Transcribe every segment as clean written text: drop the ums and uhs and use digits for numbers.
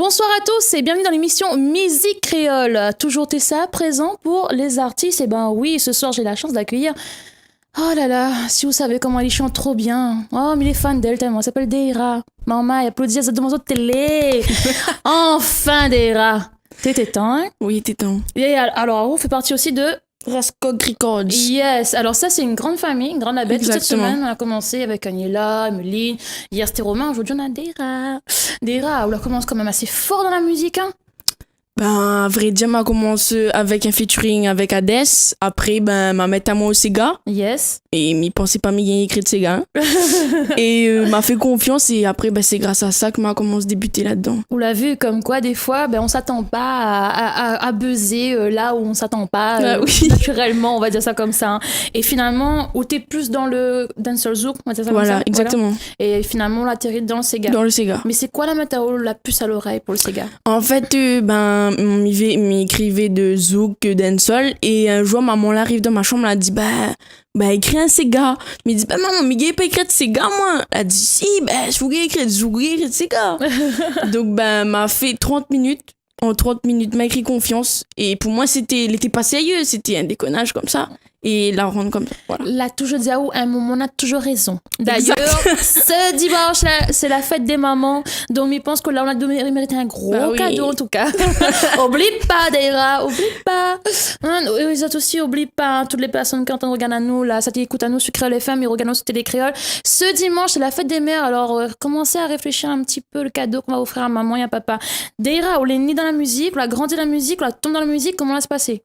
Bonsoir à tous et bienvenue dans l'émission Musique Créole. Toujours Tessa présent pour les artistes. Et ben oui, ce soir j'ai la chance d'accueillir... Oh là là, si vous savez comment elle chante trop bien. Oh, mais les fans d'elle tellement. Elle s'appelle Deira. Maman, elle applaudit devant votre télé. Enfin Deira. T'étais temps, hein? Oui, t'es temps. Et alors, on fait partie aussi de... Rascog Records. Yes, alors ça c'est une grande famille, une grande label. Toute cette Exactement. semaine on a commencé avec Agnella, Emeline, hier c'était Romain, aujourd'hui on a Deira. Deira, on commence quand même assez fort dans la musique, hein. Ben, à vrai dire, m'a commencé avec un featuring avec Hades. Après, ben, m'a mettre à moi au Sega. Yes. Et m'y pensais pas m'y écrit de Sega. Hein. Et m'a fait confiance. Et après, ben, c'est grâce à ça que m'a commencé à débuter là-dedans. On l'a vu comme quoi, des fois, ben, on s'attend pas à buzzer là où on s'attend pas, oui. naturellement, on va dire ça comme ça. Hein. Et finalement, où t'es plus dans le dancehall zouk, on va dire ça Voilà, comme ça. exactement. Voilà. Et finalement, on atterrit dans le Sega. Dans le Sega. Mais c'est quoi la météo la puce à l'oreille pour le Sega? En fait, ben, m'écrivait de zouk, dancehall. Et un jour, maman l'arrive dans ma chambre, elle a dit, bah, écris un Sega. Je me dis, bah, maman, mais il pas écrit de Sega, moi. Elle a dit, si, je voulais écrire de zouk, je voulais écrire de Sega. Donc, ben, m'a fait 30 minutes. En 30 minutes, m'a écrit confiance. Et pour moi, elle était pas sérieux. C'était un déconnage comme ça. Et la rendre comme ça. Voilà. Là, toujours Diaou, à un moment, on a toujours raison. D'ailleurs, ce dimanche, là, c'est la fête des mamans. Donc, je pense que là, on a mérité un gros cadeau, en tout cas. Oublie pas, Deira, oublie pas. Hein, les autres aussi, oublie pas. Hein, toutes les personnes qui entendent, regardent à nous, là, ça t'écoute à nous sur Créole FM, ils regardent sur Télé Créole. Ce dimanche, c'est la fête des mères. Alors, commencez à réfléchir un petit peu le cadeau qu'on va offrir à maman et à papa. Deira, on est né dans la musique, on a grandi dans la musique, on a tombé dans la musique. Comment ça se passé?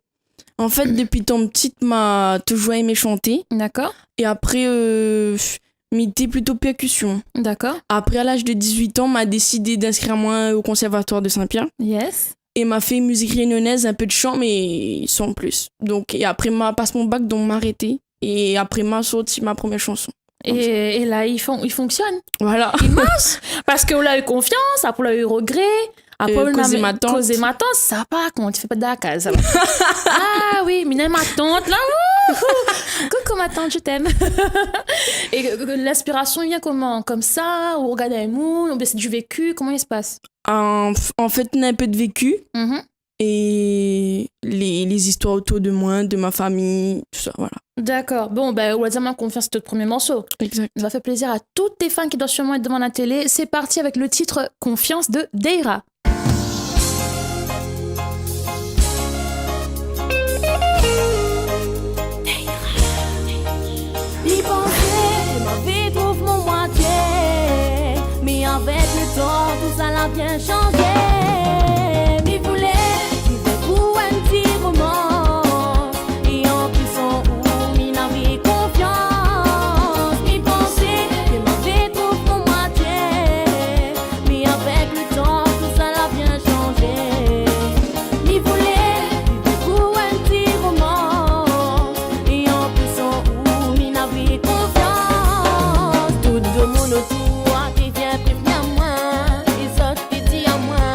En fait, depuis tant petite, m'a toujours aimé chanter. D'accord. Et après, m'était plutôt percussion. D'accord. Après, à l'âge de 18 ans, m'a décidé d'inscrire moi au conservatoire de Saint-Pierre. Yes. Et m'a fait musique réunionnaise, un peu de chant, mais sans plus. Donc, et après, m'a passé mon bac, donc m'a arrêté. Et après, m'a sorti ma première chanson. Et là, il fonctionne. Voilà. Il marche. Parce qu'on a eu confiance, après on a eu regret. Après, on a causé ma tante. Causé ma tante, ça va, comment tu fais pas de la case, ça va. Ah oui, mais ma tante, là, coucou ma tante, je t'aime. Et l'inspiration vient comment? Comme ça, ou regarder un mood, ou bien c'est du vécu, comment il se passe? En fait, on a un peu de vécu. Mm-hmm. Et les histoires autour de moi, de ma famille, tout ça, voilà. D'accord. Bon, ben, on va dire confiance, c'est notre premier morceau. Exact. Ça va faire plaisir à toutes tes fans qui doivent sûrement être devant la télé. C'est parti avec le titre Confiance de Deira. Y penser, ma vie trouve mon moitié. Mais avec le temps, tout ça l'a bien changé. M'y voulait, vivre pour un petit roman. Et en plus, on où m'y n'avait confiance. M'y penser, que ma vie trouve mon moitié. Mais avec le temps, tout ça l'a bien changé. M'y voulait, vivre pour un petit roman. Et en plus, on où m'y n'avait confiance. Tout le monde autour qui vient prévenir à moi. Les autres qui disent à moi,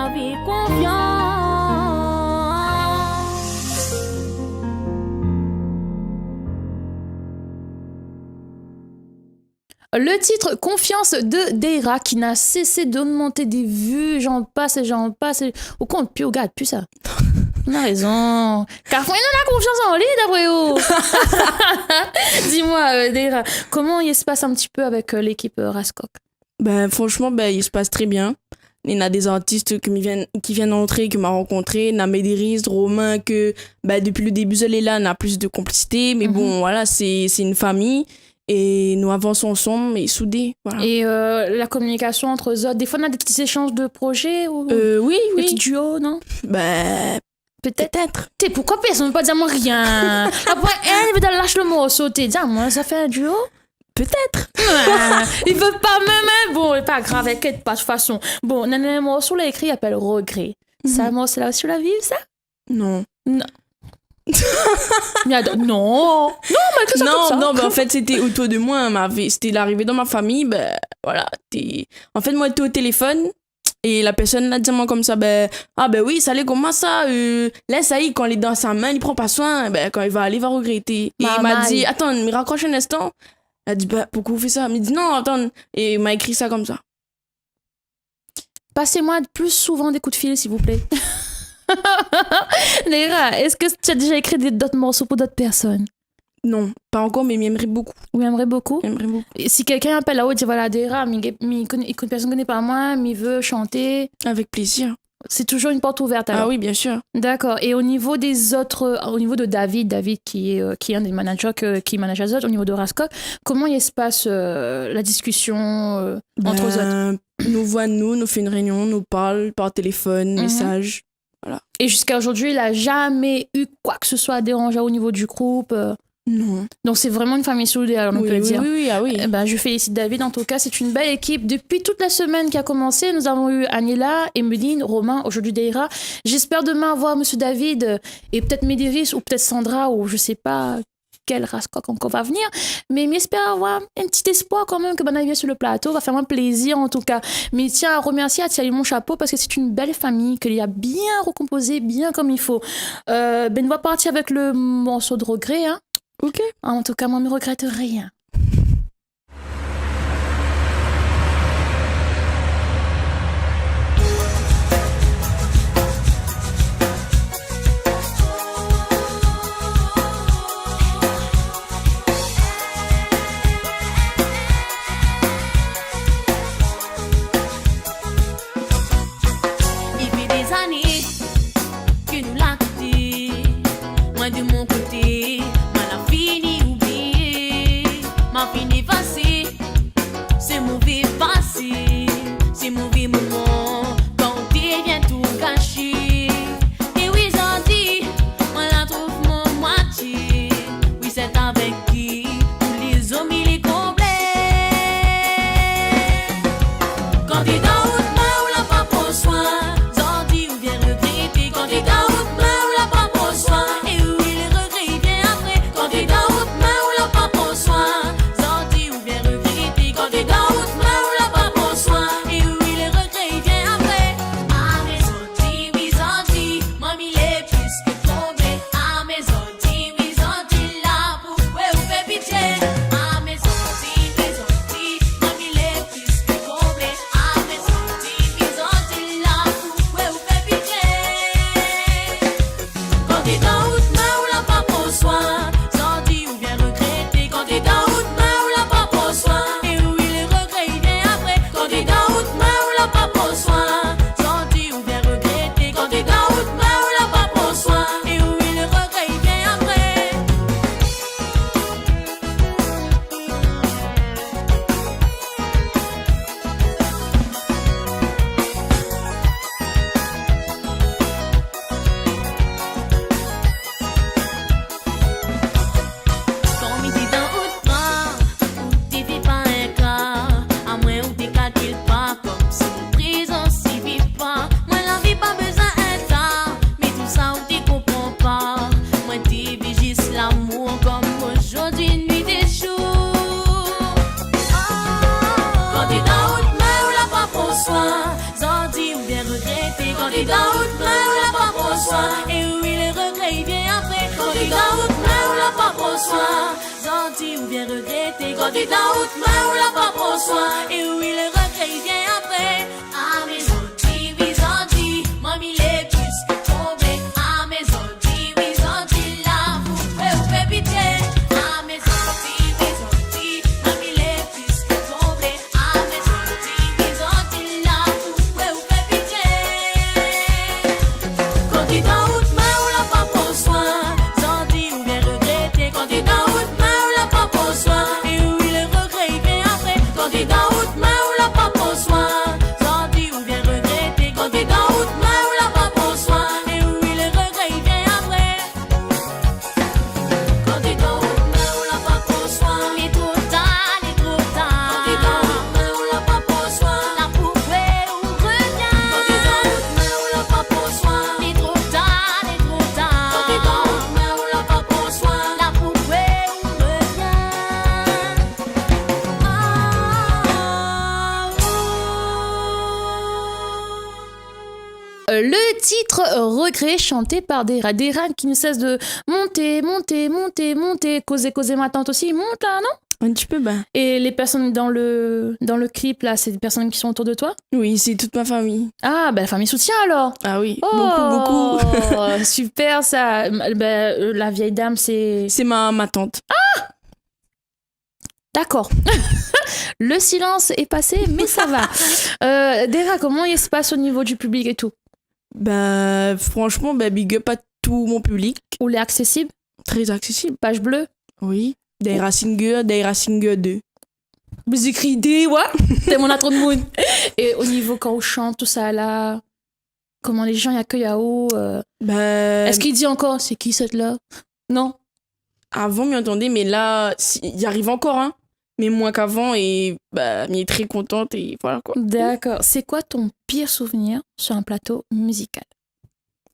m'avait confiance. Le titre Confiance de Deira qui n'a cessé d'augmenter des vues, j'en passe et j'en passe. Au compte plus, regarde plus ça. On a raison. Car il en a confiance en lui, d'après vous. Dis-moi, Deira, comment il se passe un petit peu avec l'équipe Raskok? Ben, franchement, ben, il se passe très bien. Il y a des artistes qui viennent entrer, que m'a rencontré. Namédiris, Romain, que ben, depuis le début, elle est là, on a plus de complicité. Mais bon, voilà, c'est une famille. Et nous avançons ensemble et soudés. Voilà. Et la communication entre eux autres, des fois on a des petits échanges de projets ou oui. Des petits duos, non? Ben, peut-être. T'es pourquoi personne ne peut pas dire moi rien? Après, elle veut lâcher le morceau, t'es dit, moi, ça fait un duo? Peut-être. Il veut pas même, hein? Bon, c'est pas grave, inquiète pas, de toute façon. Bon, le morceau, là, écrit, il appelle Regret. Ça, moi, c'est là aussi la vie, ça? Non. Non, non, mais que ça comme ça. Non, en fait, c'était autour de moi. C'était l'arrivée dans ma famille. Ben, voilà. En fait, moi, j'étais au téléphone et la personne l'a dit à moi comme ça. Ben, oui, ça allait comment ça? Là, ça y est, quand il est dans sa main, il prend pas soin. Ben, quand il va aller, il va regretter. Et il m'a dit, attends, me raccroche un instant. Elle a dit, ben, pourquoi vous faites ça? Il m'a dit, non, attends. Et il m'a écrit ça comme ça. Passez-moi plus souvent des coups de fil, s'il vous plaît. Deira, est-ce que tu as déjà écrit d'autres morceaux pour d'autres personnes? Non, pas encore, mais j'aimerais beaucoup. Oui, j'aimerais beaucoup. Et si quelqu'un appelle là-haut et dit voilà, Deira, personne ne connaît pas moi, mais il veut chanter. Avec plaisir. C'est toujours une porte ouverte alors. Ah oui, bien sûr. D'accord. Et au niveau des autres, au niveau de David qui est un des managers qui manage les autres, au niveau de Raskok, comment il se passe la discussion entre eux autres? Nous voit nous fait une réunion, nous parle par téléphone, message. Voilà. Et jusqu'à aujourd'hui, il n'a jamais eu quoi que ce soit à déranger au niveau du groupe? Non. Donc c'est vraiment une famille soudée, alors on peut le dire. Oui, ah oui. Je félicite David, en tout cas, c'est une belle équipe. Depuis toute la semaine qui a commencé, nous avons eu Agnella, Emeline, Romain, aujourd'hui Deira. J'espère demain voir Monsieur David et peut-être Médéris ou peut-être Sandra ou je sais pas quel Raskok encore va venir, mais j'espère avoir un petit espoir quand même que Bana vienne sur le plateau, va faire un plaisir en tout cas. Mais tiens à remercier, à tirer mon chapeau parce que c'est une belle famille, qu'il y a bien recomposé, bien comme il faut. On va partir avec le morceau de Regret, hein. Ok. En tout cas, moi, je ne regrette rien. De mon côté, mal a fini oublié. regretter. Quand t'es dans route, mais on l'a pas pour soi. Et oui, le regret il vient après. Quand t'es dans route, mais on l'a pas pour soi. Gentil ou bien regretter. Quand t'es dans route, mais on l'a pas pour soi. Et oui, le regret il vient après. Ah mes gentils, oui gentils, mamie les puces tombées. Ah mes gentils, oui gentils, là vous faites pitié. Ah mes gentils, oui gentils, mamie les puces tombées. Ah mes gentils, oui gentils, là vous faites pitié. Quand t'es dans route, mais on l'a pas pour soi. Gentil ou bien regretté. Quand t'es dans route, mais on l'a pas pour soi. Et oui, le regret il vient après. Quand t'es dans route, mais on l'a pas pour soi. Gentil ou bien regretté. Quand t'es dans route, mais on l'a pas pour soi. Et oui, le regret il vient après. Quand t'es dans route, mais on l'a pas pour soi. Il est trop tard, il est trop tard. Quand t'es dans route, mais on l'a pas pour soi. La poupée ou revient. Quand t'es dans route, mais on l'a pas pour soi. Il est trop tard, il est trop tard. Quand t'es dans route, mais on l'a pas pour soi. La poupée ou revient. Le titre Regret chanté par Dera. Dera qui ne cesse de monter, monter, monter, monter. Causer, causer ma tante aussi. Il monte là, non? Un petit peu, bah. Et les personnes dans le clip là, c'est des personnes qui sont autour de toi? Oui, c'est toute ma famille. Ah, bah la famille soutient alors. Ah oui, Oh, beaucoup. super ça. Bah, la vieille dame, c'est... C'est ma tante. D'accord. Le silence est passé, mais ça va. Dera, comment il se passe au niveau du public et tout? Bah, franchement, bah, big up à tout mon public. Ou les accessible? Très accessible. Page bleue? Oui. Daira Singer 2. Vous écrivez des, ouais? C'est mon trop de monde. Et au niveau quand on chante, tout ça là, comment les gens y accueillent à haut? Bah, Est-ce qu'il dit encore, c'est qui cette là? Non? avant, m'y entendait, mais là, il y arrive encore, hein. Mais moins qu'avant, et bah, m'y est très contente, et voilà quoi. D'accord. C'est quoi ton pire souvenir sur un plateau musical?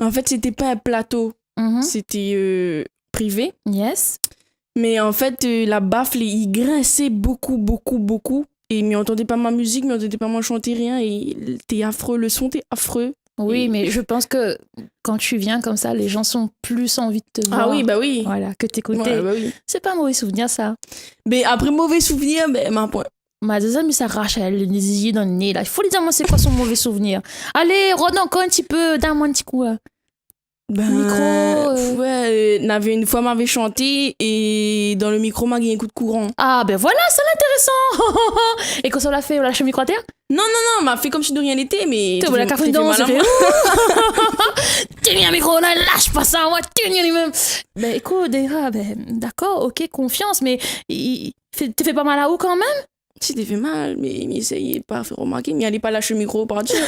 En fait, c'était pas un plateau, c'était privé. Yes. Mais en fait, la baffle, il grinçait beaucoup. Et m'y entendait pas ma musique, m'y entendait pas moi chanter rien, et t'es affreux, le son t'es affreux. Oui, mais je pense que quand tu viens comme ça, les gens sont plus envie de te voir. Ah oui, bah oui. Voilà, que t'écouter. Ouais, bah oui. C'est pas un mauvais souvenir, ça. Mais après, mauvais souvenir, mais ma point. Ma deuxième, ça arrache le nez dans le nez, là. Il faut lui dire, moi, c'est quoi son mauvais souvenir? Allez, Rod, encore un petit peu, donne-moi un petit coup, là. Ben, micro. Ouais, une fois m'avait chanté et dans le micro m'a gagné un coup de courant. Ah ben voilà, c'est intéressant. Et quand ça l'a fait, on lâche le micro à terre? Non, m'a fait comme si de rien n'était, mais tu vois la café dedans, c'est fait. Tiens un micro, là, lâche pas ça, moi, tiens lui-même. Ben écoute, Dera, ben d'accord, ok, confiance, mais t'es fait pas mal à où quand même? Si t'es fait mal, mais essayez pas de faire remarquer, mais allez pas lâcher le micro par Dieu.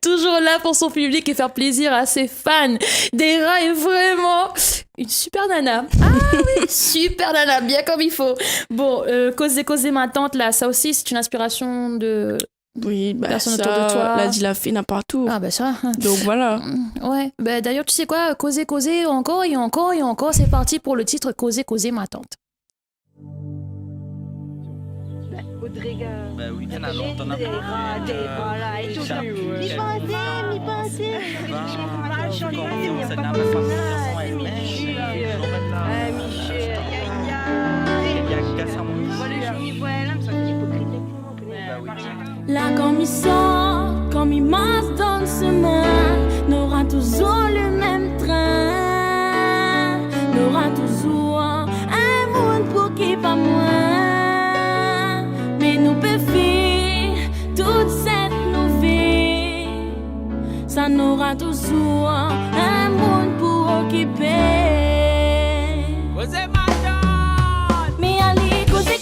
Toujours là pour son public et faire plaisir à ses fans. Dera est vraiment une super nana. Ah oui, super nana, bien comme il faut. Bon, causer ma tante là, ça aussi c'est une inspiration de oui, bah personnes ça, autour de toi. l'a dit la fille n'a pas tout. Ah bah ça. Donc voilà. Ouais, bah d'ailleurs tu sais quoi, causer encore et encore et encore, c'est parti pour le titre causer ma tante. Audrey, bah oui, t'en as longtemps. voilà, et tout. Mi pensée. Là, comme il sort, comme il masse dans le chemin, n'aura toujours le même train, n'aura toujours un monde pour qui pas moins. Mais nous pouvons faire toute cette nouvelle, ça n'aura toujours un monde pour occuper. Mais allez, causer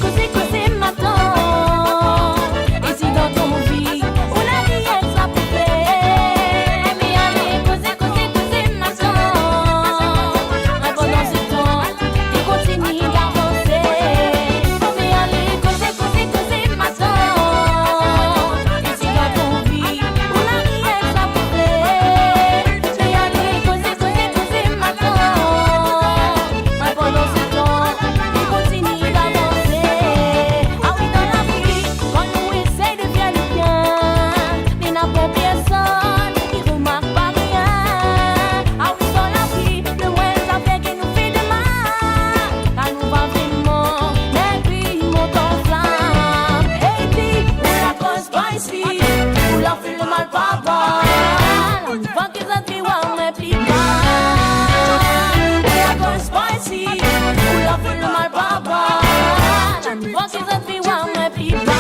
ma tante. Et si dans ton vie, on a rien que ça peut faire. Mais allez, causer ma tante. Pendant ce temps, tu continues d'avancer. Mais allez, causer ma tante. Et si dans ton vie, on a rien que ça peut faire. Mais allez, causer ma tante. Pendant ce temps, tu continues d'avancer. Ah oui, dans la la fait le mal papa. On voit que ça te fait mais plus pas. La bonne spicy, on la fait le mal papa. On voit que ça te fait mais plus pas.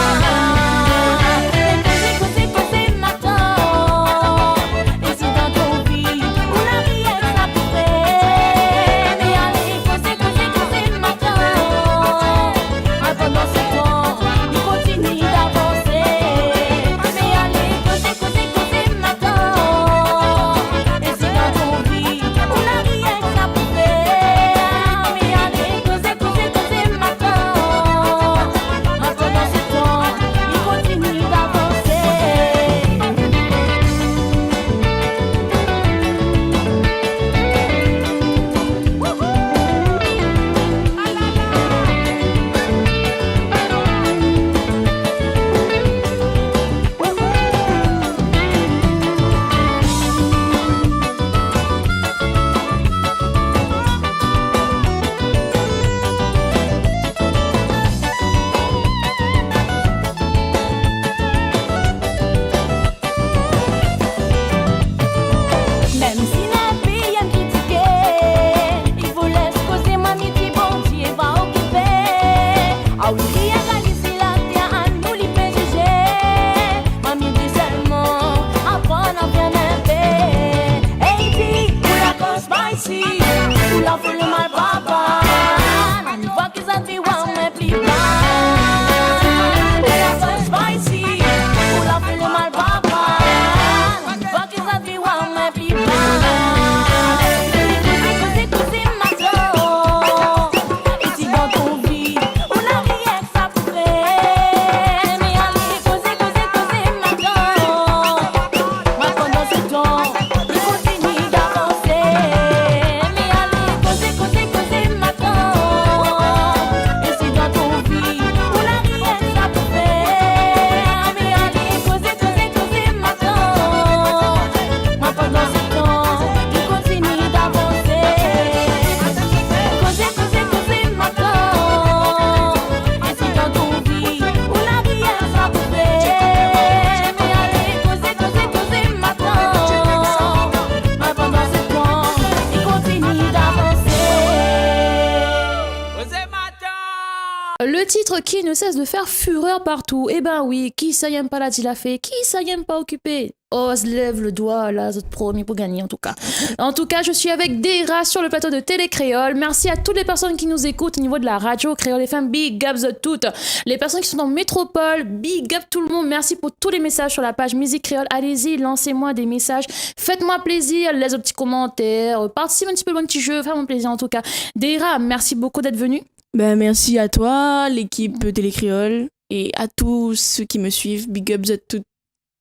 titre qui ne cesse de faire fureur partout. Eh ben oui, qui ça y aime pas la dit la fait, qui ça y aime pas occupé. Oh, se lève le doigt, là, vous êtes promis pour gagner en tout cas. En tout cas, je suis avec Deira sur le plateau de Télé Créole. Merci à toutes les personnes qui nous écoutent au niveau de la radio Créole FM. Big up the toutes. Les personnes qui sont en métropole, big up tout le monde. Merci pour tous les messages sur la page Musique Créole. Allez-y, lancez-moi des messages. Faites-moi plaisir, laissez des petits commentaires, participez un petit peu dans le petit jeu, faites-moi plaisir en tout cas. Deira, merci beaucoup d'être venue. Ben, merci à toi, l'équipe Télé Créole, et à tous ceux qui me suivent. Big up the toutes.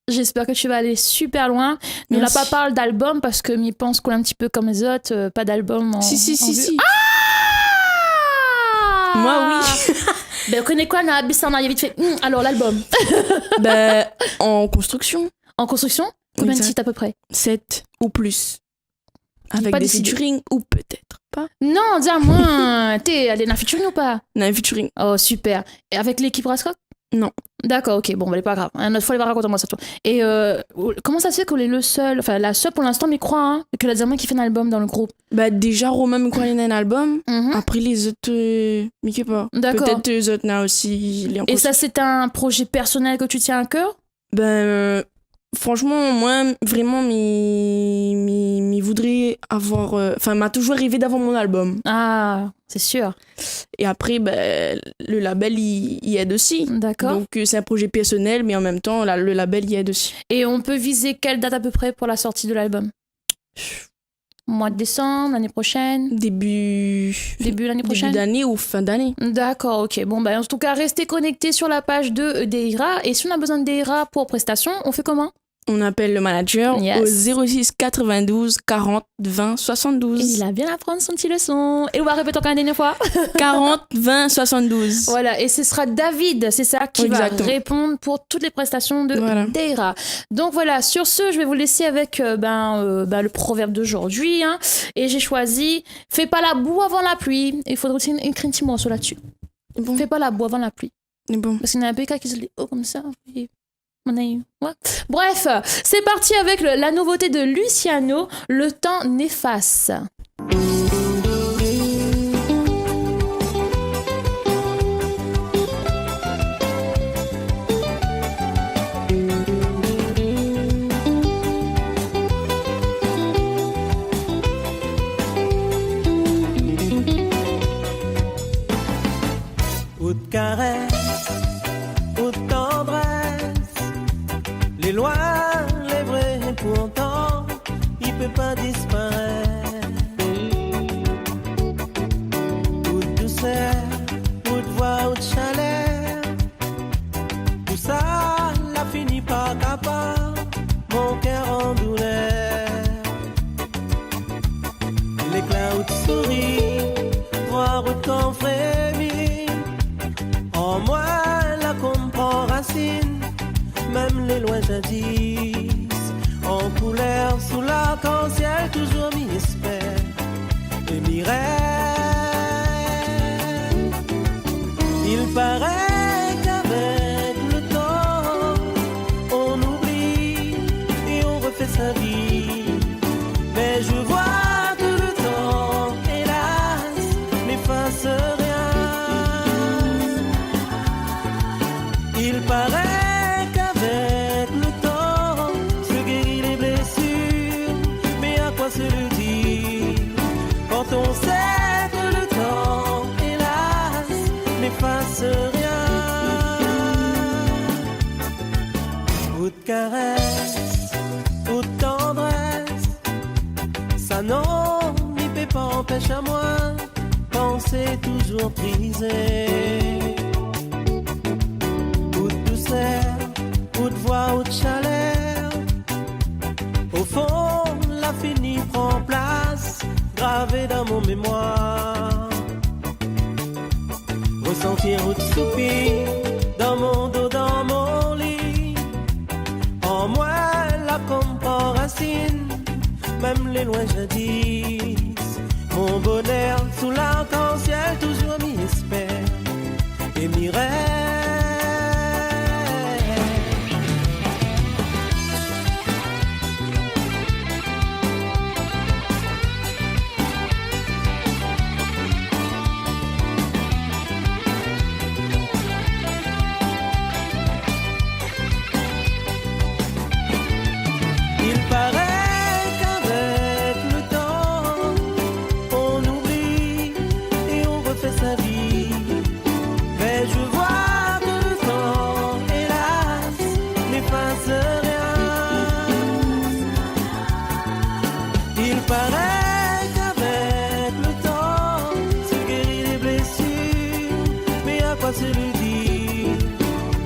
J'espère que tu vas aller super loin. Nous, on n'a pas parlé d'album parce que je pense qu'on est un petit peu comme les autres, pas d'album en. Si. Ah Moi, oui. Ben, on connaît quoi, on a vite fait. Alors, l'album. Ben, en construction. En construction? Combien de titres à peu près? 7 ou plus. Avec pas des décidé. featuring ou peut-être pas. Non, dis-moi, t'es allé dans le featuring ou pas? Non, un featuring. Oh, super. Et avec l'équipe Rascock? Non. D'accord, ok, bon, bah, pas grave. Une autre fois, il va raconter moi ça, toi. Et comment ça se fait qu'on est le seul, enfin, la seule pour l'instant, mais croit, hein, que la diamant qui fait un album dans le groupe? Bah, déjà, Romain me croyait un album. Mhm. Après, les autres, Mickey pas. D'accord. Peut-être les autres, là aussi. Et ça, c'est un projet personnel que tu tiens à cœur? Ben, franchement, moi, vraiment, m'y voudrais avoir. Enfin, m'a toujours rêvé d'avoir mon album. Ah, c'est sûr. Et après, ben, le label, il aide aussi. D'accord. Donc, c'est un projet personnel, mais en même temps, le label, il aide aussi. Et on peut viser quelle date à peu près pour la sortie de l'album? Mois de décembre, l'année prochaine? Début L'année prochaine? Début d'année ou fin d'année. D'accord, ok. Bon, bah, en tout cas, restez connectés sur la page de Deira. Et si on a besoin de Deira pour prestation, on fait comment? On appelle le manager Yes. au 06 92 40 20 72. Il a bien apprendre son petit leçon. Et on va répéter encore une dernière fois. 40 20 72. Voilà, et ce sera David, c'est ça, qui Exactement. va répondre pour toutes les prestations de Voilà. Deira. Donc voilà, sur ce, je vais vous laisser avec le proverbe d'aujourd'hui. Hein, et j'ai choisi « Fais pas la boue avant la pluie ». Il faudrait aussi écrire un petit morceau là-dessus. Bon. Fais pas la boue avant la pluie. Bon. Parce qu'il y en a un peu qui se dit « Oh, comme ça ». Ouais. Bref, c'est parti avec la nouveauté de Luciano, Le temps n'efface. Ou de caresse, ou de tendresse, les lois, les vrais, pourtant, il peut pas disparaître. Ou de douceur, ou de voix, ou de chaleur, tout ça, l'a fini par capable, mon cœur en douleur. L'éclat ou de sourire, voir ou de ton frémir, en moi la comprend racine, même les lois jadis, en couleur sous l'arc-en-ciel, toujours m'y espère et m'y rêve. Il paraît qu'avec le temps, on oublie et on refait sa vie, mais je vois que le temps, hélas, n'efface rien. Il paraît qu'avec le temps se guérit les blessures, mais à quoi se le dire quand on sait que le temps, hélas, n'efface rien. Ou de caresse, ou de tendresse, ça non, n'y peut pas empêcher à moi, penser toujours prisé. Ou de voix ou de chaleur, au fond la fini prend place, gravée dans mon mémoire. Ressentir ou de soupir, dans mon dos, dans mon lit, en moi la comprend racine, même les lois jadis. Mon bonheur sous l'arc-en-ciel, toujours m'y espère et m'y rêve.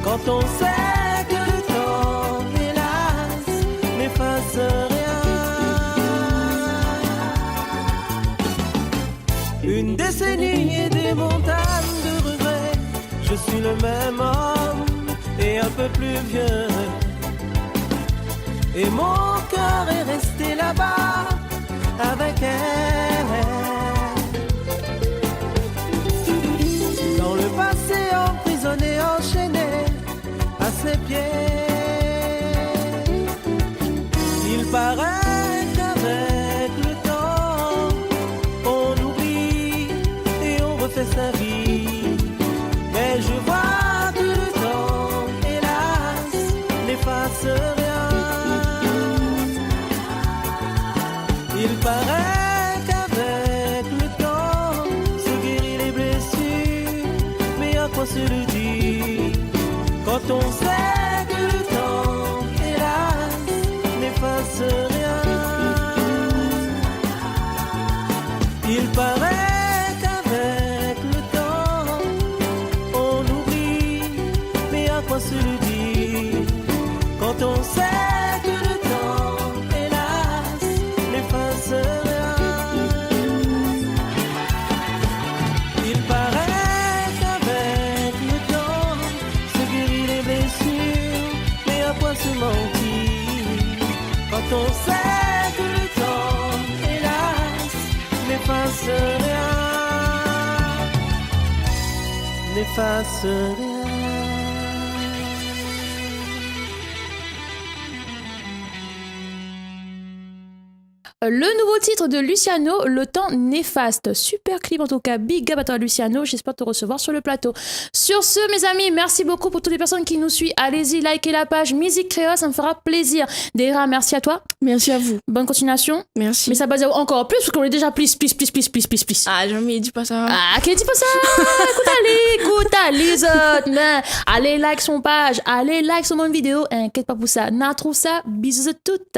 Quand on sait que le temps, hélas, n'efface rien. Une décennie et des montagnes de regrets, je suis le même homme et un peu plus vieux. Et mon cœur est resté là-bas avec elle. Dans le passé emprisonné, enchaîné à ses pieds, il paraît qu'avec le temps, on oublie et on refait sa vie. Mais je vois que le temps, hélas, n'efface rien. Il paraît qu'avec le temps se guérit les blessures, mais à quoi se le dire quand on sait que le temps, hélas, n'efface rien. Il paraît qu'avec le temps, on oublie, mais à quoi se le dire quand on sait que le temps, hélas, n'efface rien. Il paraît qu'avec le temps se guérit les blessures, mais à quoi se mentir quand on sait que le temps, hélas, n'efface rien, n'efface rien. Le nouveau titre de Luciano, Le temps néfaste. Super clip en tout cas. Big up à toi Luciano. J'espère te recevoir sur le plateau. Sur ce, mes amis, merci beaucoup pour toutes les personnes qui nous suivent. Allez-y, likez la page Musique Créole, ça me fera plaisir. Deira, merci à toi. Merci à vous. Bonne continuation. Merci. Mais ça passe encore plus parce qu'on est déjà please. Ah, jamais dit pas ça. Ah, qui dit pas ça? Écoute, les autres. Mais allez like son page, allez like son vidéo. Inquiète pas pour ça. N'a trouve ça. Bisous à toutes.